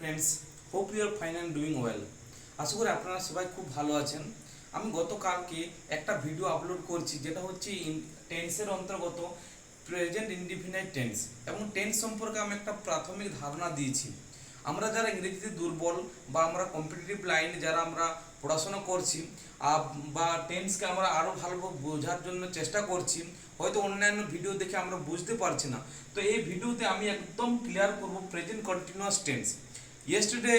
Friends, hope you are fine and doing well. আশা করি আপনারা সবাই খুব ভালো আছেন। আমি গতকালকে একটা ভিডিও আপলোড করছি, যেটা হচ্ছে টেন্সের অন্তর্গত প্রেজেন্ট ইনডিফিনাইট টেন্স এবং টেন্স সম্পর্কে আমি একটা প্রাথমিক ধারণা দিয়েছি। আমরা যারা ইংরেজিতে দুর্বল বা আমরা কম্পিটিটিভ লাইনে যারা আমরা পড়াশোনা করছি বা টেন্সকে আমরা আরও ভালোভাবে বোঝার জন্য চেষ্টা করছি, হয়তো অন্যান্য ভিডিও দেখে আমরা বুঝতে পারছি না। তো এই ভিডিওতে আমি একদম ক্লিয়ার করব প্রেজেন্ট কন্টিনিউয়াস টেন্স। ইয়েস্টারডে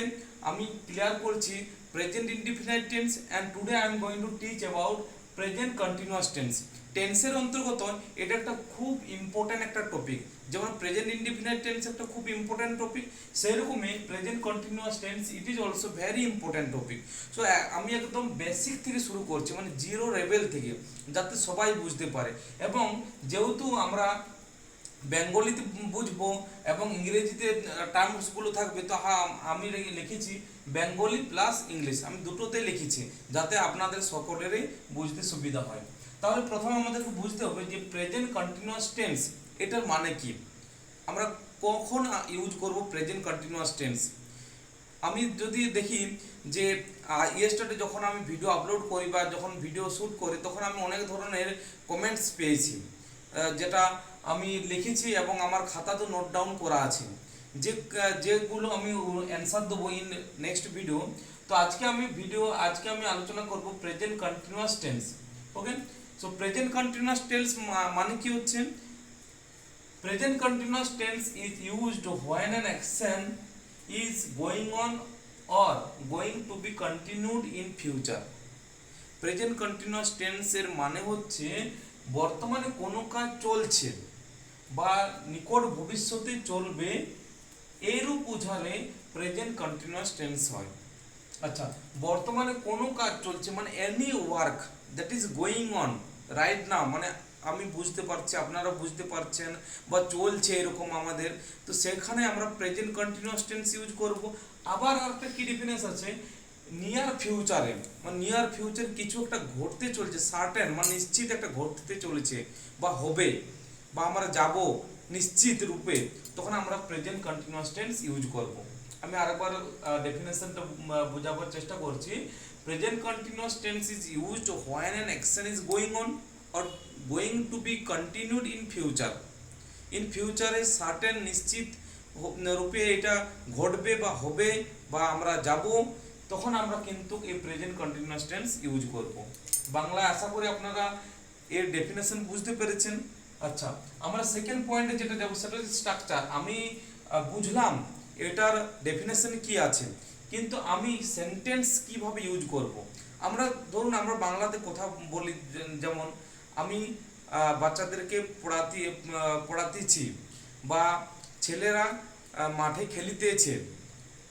আমি ক্লিয়ার করছি present indefinite tense and today I am going to teach about present continuous tense. টেন্সের অন্তর্গত এটা একটা খুব ইম্পর্ট্যান্ট একটা টপিক। যেমন প্রেজেন্ট ইনডিফিনাইট টেন্স একটা খুব ইম্পর্ট্যান্ট টপিক, সেরকমই present continuous tense it is also very important topic. So আমি একদম বেসিক থেকে শুরু করছি, মানে জিরো লেভেল থেকে, যাতে সবাই বুঝতে পারে। এবং যেহেতু আমরা বেঙ্গলিতে বুঝবো এবং ইংরেজিতে টার্মসগুলো থাকবে, তো আমি লিখেছি বেঙ্গলি প্লাস ইংলিশ, আমি দুটোতেই লিখেছি যাতে আপনাদের সকলেরই বুঝতে সুবিধা হয়। তাহলে প্রথমে আমাদেরকে বুঝতে হবে যে প্রেজেন্ট কন্টিনিউয়াস টেন্স এটার মানে কি, আমরা কখন ইউজ করব প্রেজেন্ট কন্টিনিউয়াস টেন্স। আমি যদি দেখি যে ইয়েস্টারডে যখন আমি ভিডিও আপলোড করি বা যখন ভিডিও শ্যুট করি, তখন আমি অনেক ধরনের কমেন্টস পেয়েছি, যেটা আমি লিখেছি এবং আমার খাতাতে নোট ডাউন করা আছে, যেগুলো আমি অ্যান্সার দেবো ইন নেক্সট ভিডিও। তো আজকে আমি আলোচনা করব প্রেজেন্ট কন্টিনিউয়াস টেন্স। ওকে, সো প্রেজেন্ট কন্টিনিউয়াস টেন্স মানে কি হচ্ছে, present continuous tense is used when an action is going on or going to be continued in future। Present continuous tense এর মানে হচ্ছে বর্তমানে কোনো কাজ চলছে বা নিকট ভবিষ্যতে চলবে, এরূপ বোঝালে প্রেজেন্ট কন্টিনিউয়াস টেন্স হয়। আচ্ছা, বর্তমানে কোনো কাজ চলছে মানে any work that is going on right now, মানে আমি বুঝতে পারছি, আপনারা বুঝতে পারছেন, বা চলছে এরকম আমাদের, তো সেখানে আমরা প্রেজেন্ট কন্টিনিউয়াস টেন্স ইউজ করব। আবার একটা কি ডিফারেন্স আছে, নিয়ার ফিউচারে, মানে নিয়ার ফিউচার কিছু একটা ঘটতে চলছে, সার্টেন মানে নিশ্চিত একটা ঘটতে চলেছে বা হবে, বা আমরা যাব নিশ্চিত রূপে, তখন আমরা প্রেজেন্ট কন্টিনিউয়াস টেন্স ইউজ করব। আমি আরেকবার ডেফিনেশনটা বোঝাবার চেষ্টা করছি। Present continuous tense is used when an action is going on or going to be continued in future। In ফিউচারে সার্টেন নিশ্চিত রূপে এটা ঘটবে বা হবে বা আমরা যাব, তখন আমরা কিন্তু এই প্রেজেন্ট কন্টিনিউয়াস টেন্স ইউজ করব। বাংলায় আশা করি আপনারা এর ডেফিনেশন বুঝতে পেরেছেন। আচ্ছা, আমরা সেকেন্ড পয়েন্টে যেটা যাব সেটা হচ্ছে স্ট্রাকচার। আমি বুঝলাম এটার ডেফিনেশন কি আছে, কিন্তু আমি সেন্টেন্স কিভাবে ইউজ করব। আমরা ধরুন আমরা বাংলাতে কথা বলি, যেমন আমি বাচ্চাদেরকে পড়াতেছি বা ছেলেরা মাঠে খেলিতেছে।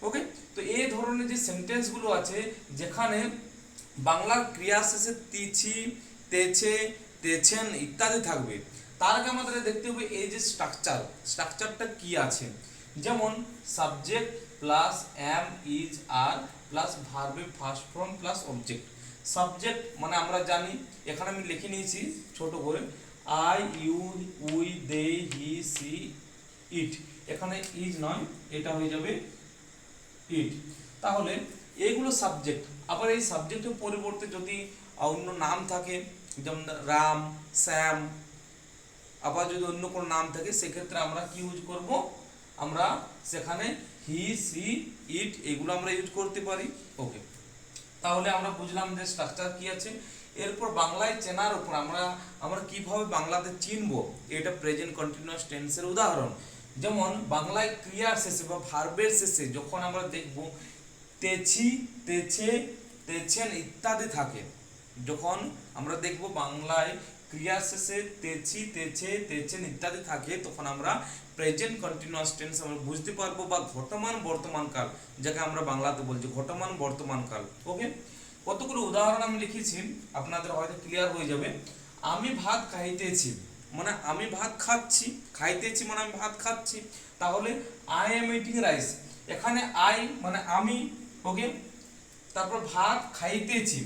ওকে, তো এই ধরনের যে সেন্টেন্সগুলো আছে যেখানে বাংলার ক্রিয়া শেষে তিছি, তেছে, তেছেন ইত্যাদি থাকবে, তার আগে আমাদের দেখতে হবে এই যে স্ট্রাকচারটা কি আছে। যেমন subject plus am is are plus ভার্বের first form plus object. Subject মানে আমরা জানি, এখানে আমি লিখে নিয়েছি ছোট করে, I, you, we, they, he, she, it. এখানে ইজ নয়, এটা হয়ে যাবে ইট। তাহলে এইগুলো সাবজেক্ট। আবার এই সাবজেক্টের পরিবর্তে যদি অন্য নাম থাকে, যেমন রাম, শ্যাম, আবার যদি অন্য কোনো নাম থাকে, সেক্ষেত্রে আমরা কি ইউজ করব, আমরা সেখানে হি, সি, ইট এগুলো আমরা ইউজ করতে পারি। ওকে, তাহলে আমরা বুঝলাম যে স্ট্রাকচার কি আছে। এরপর বাংলায় চেনার উপর আমরা কিভাবে বাংলাতে চিনব, এটা প্রেজেন্ট কন্টিনিউয়াস টেন্সের উদাহরণ। যেমন বাংলায় ক্রিয়ার শেষে বা ভার্বের শেষে যখন আমরা দেখব তেছি, তেছে, তেছেন ইত্যাদি থাকে, যখন আমরা দেখব বাংলায় ক্রিয়ার শেষে তেছি, তেছে, তেছেন ইত্যাদি থাকে, তখন আমরা প্রেজেন্ট কন্টিনিউয়াস টেন্স আমরা বুঝতে পারবো, বা ঘটমান বর্তমানকাল যাকে আমরা বাংলাতে বলছি ঘটমান বর্তমানকাল। ওকে, কতগুলো উদাহরণ আমি লিখেছি, আপনাদের হয়তো ক্লিয়ার হয়ে যাবে। আমি ভাত খাইতেছি মানে আমি ভাত খাচ্ছি, খাইতেছি মানে আমি ভাত খাচ্ছি। তাহলে আই এম ইটিং রাইস, এখানে আই মানে আমি, ওকে, তারপর ভাত খাইতেছি,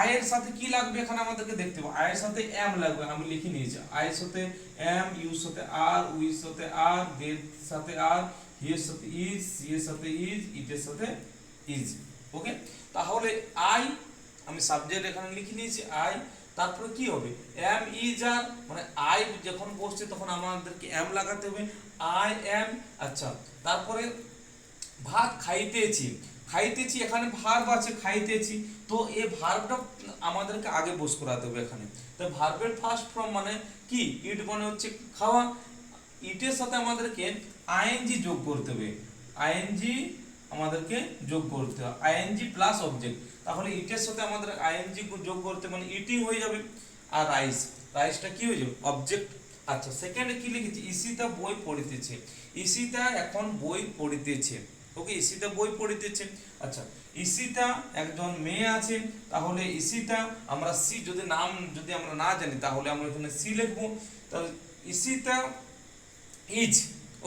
আয়ের সাথে কি লাগবে এখানে আমাদেরকে দেখতে হবে, আয়ের সাথে এম লাগবে, আমি লিখে নিয়েছি আয়ের সাথে এম, ইউর সাথে আর, উইর সাথে আর, দের সাথে আর, হি এর সাথে ইজ, সি এর সাথে ইজ, ইট এর সাথে ইজ। ওকে, তাহলে আই আমি সাবজেক্ট এখানে লিখে নিয়েছি আই, তারপরে কি হবে এম ইজ আর, মানে আই যখন বসছে তখন আমাদেরকে এম লাগাতে হবে, আই এম। আচ্ছা, তারপরে ভাত খাইতেছি, খাইতেছি এখানে ভার্ব আছে খাইতেছি, তো এই ভার্বটা আমাদেরকে আগে বস করাতে হবে এখানে। তো ভার্বের ফার্স্ট ফর্ম মানে কি, ইট মানে হচ্ছে খাওয়া, ইটের সাথে আমাদেরকে আইএনজি যোগ করতে হবে, আইএনজি আমাদেরকে যোগ করতে হবে, আইএনজি প্লাস অবজেক্ট। তাহলে ইটের সাথে আমাদের আইএনজি যোগ করতে মানে ইটিং হয়ে যাবে, আর রাইস, রাইসটা কি হয়ে যাবে অবজেক্ট। আচ্ছা, সেকেন্ডে কি লিখেছি, ইসিতা বই পড়িতেছে, ইসিতা এখন বই পড়িতেছে। ওকে, ইসিতা বই পড়িতেছে। আচ্ছা, ইসিতা একজন মেয়ে আছে, তাহলে ইসিতা আমরা সি যদি নাম যদি আমরা না জানি তাহলে আমরা এখানে সি লিখবো। তাহলে ইসিতা ইজ,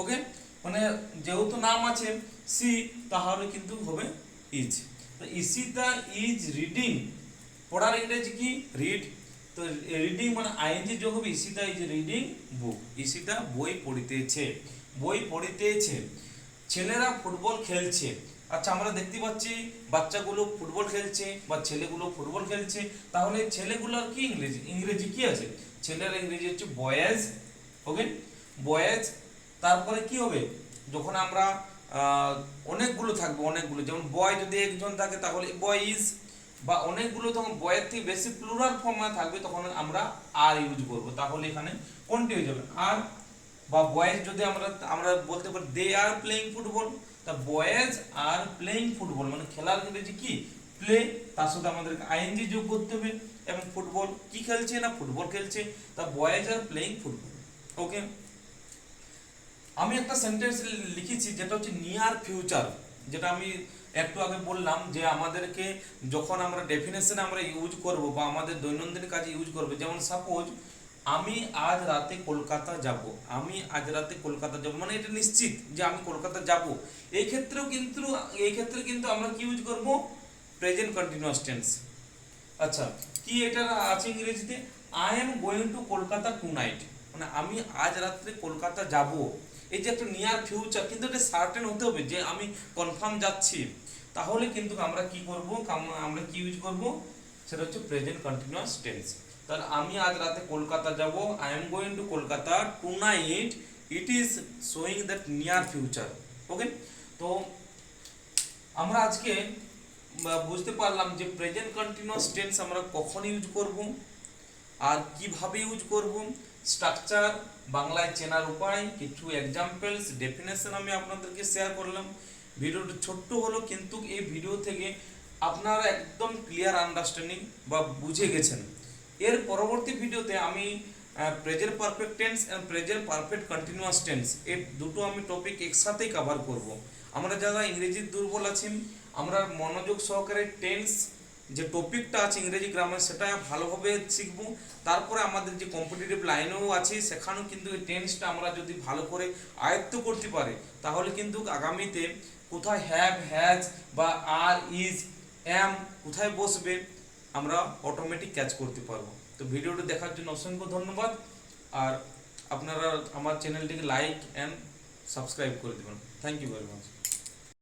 ওকে, মানে যেহেতু নাম আছে সি তাহলে কিন্তু হবে ইজ। তো ইসিতা ইজ রিডিং, পড়ার ইংরেজি কি রিড, তো রিডিং মানে আইএনজি যোগ হবে, ইসিতা ইজ রিডিং বুক, ইসিতা বই পড়িতেছে, বই পড়িতেছে। ছেলেরা ফুটবল খেলছে। আচ্ছা, আমরা দেখতে পাচ্ছি বাচ্চাগুলো ফুটবল খেলছে বা ছেলেগুলো ফুটবল খেলছে, তাহলে ছেলেগুলোর কি ইংরেজি, ইংরেজি কি আছে, ছেলের ইংরেজি হচ্ছে বয়েজ। ওকে, বয়েজ। তারপরে কি হবে, যখন আমরা অনেকগুলো থাকবে, অনেকগুলো, যেমন বয় যদি একজন থাকে তাহলে বয় ইজ, বা অনেকগুলো তখন বয়ের থেকে বেশি প্লুরাল ফর্মে থাকবে তখন আমরা আর ইউজ করব, তাহলে এখানে কোনটি হয়ে যাবে আর। বা বয়েজ যদি আমরা আমরা বলতে পারি দে আর প্লেইং ফুটবল, তা বয়েজ আর প্লেইং ফুটবল মানে খেলার ইংরেজি কি প্লে, তার সাথে আমাদেরকে আইএনজি যোগ করতে হবে, এবং ফুটবল কি খেলছে না ফুটবল খেলছে, তা বয়েজ আর প্লেইং ফুটবল। ওকে, আমি একটা সেন্টেন্স লিখেছি যেটা হচ্ছে নিয়ার ফিউচার, যেটা আমি একটু আগে বললাম যে আমাদেরকে যখন আমরা ডেফিনেশন আমরা ইউজ করব বা আমাদের দৈনন্দিন কাজে ইউজ করব, যেমন সাপোজ আমি আজ রাতে কলকাতা যাব, আমি আজ রাতে কলকাতা যাব মানে এটা নিশ্চিত যে আমি কলকাতা যাব। এই ক্ষেত্রে কিন্তু আমরা কি ইউজ করব, প্রেজেন্ট কন্টিনিউয়াস টেন্স। আচ্ছা, কি এটা আছে ইংরেজিতে, I am going to Kolkata tonight, মানে আমি আজ রাত্রে কলকাতা যাব। এই যে একটা নিয়ার ফিউচার, কিন্তু এটা সার্টেন হতে হবে যে আমি কনফার্ম যাচ্ছি, তাহলে কিন্তু আমরা কি করব, আমরা কি ইউজ করব, সেটা হচ্ছে প্রেজেন্ট কন্টিনিউয়াস টেন্স। তাহলে আমি আজ রাতে কলকাতা যাব, I am going to Kolkata tonight, it is showing that near future. Okay, তো আমরা আজকে বুঝতে পারলাম যে প্রেজেন্ট কন্টিনিউয়াস টেন্স আমরা কখন ইউজ করব আর কিভাবে ইউজ করব, স্ট্রাকচার বাংলায় চেনার উপায়, কিছু এক্সাম্পলস, ডেফিনেশন আমি আপনাদেরকে শেয়ার করলাম। ভিডিওটা ছোট্ট হলো কিন্তু এই ভিডিও থেকে আপনারা একদম ক্লিয়ার আন্ডারস্ট্যান্ডিং বা বুঝে গেছেন। এর পরবর্তী ভিডিওতে আমি present perfect tense and present perfect continuous tense এই দুটো আমি টপিক একসাথেই কভার করব। আমরা যারা ইংরেজির দুর্বল আছি আমরা মনোযোগ সহকারে টেন্স যে টপিকটা আছে ইংরেজি গ্রামার সেটা ভালোভাবে শিখব। তারপরে আমাদের যে কম্পিটিটিভ লাইনেও আছে সেখানেও কিন্তু এই টেন্সটা আমরা যদি ভালো করে আয়ত্ত করতে পারি তাহলে কিন্তু আগামীতে কোথায় হ্যাভ হ্যাজ বা আর ইজ এম কোথায় বসবে আমরা অটোমেটিক ক্যাচ করতে পারবো। তো ভিডিওটা দেখার জন্য অসংখ্য ধন্যবাদ, আর আপনারা আমার চ্যানেলটিকে লাইক অ্যান্ড সাবস্ক্রাইব করে দেবেন। Thank you very much.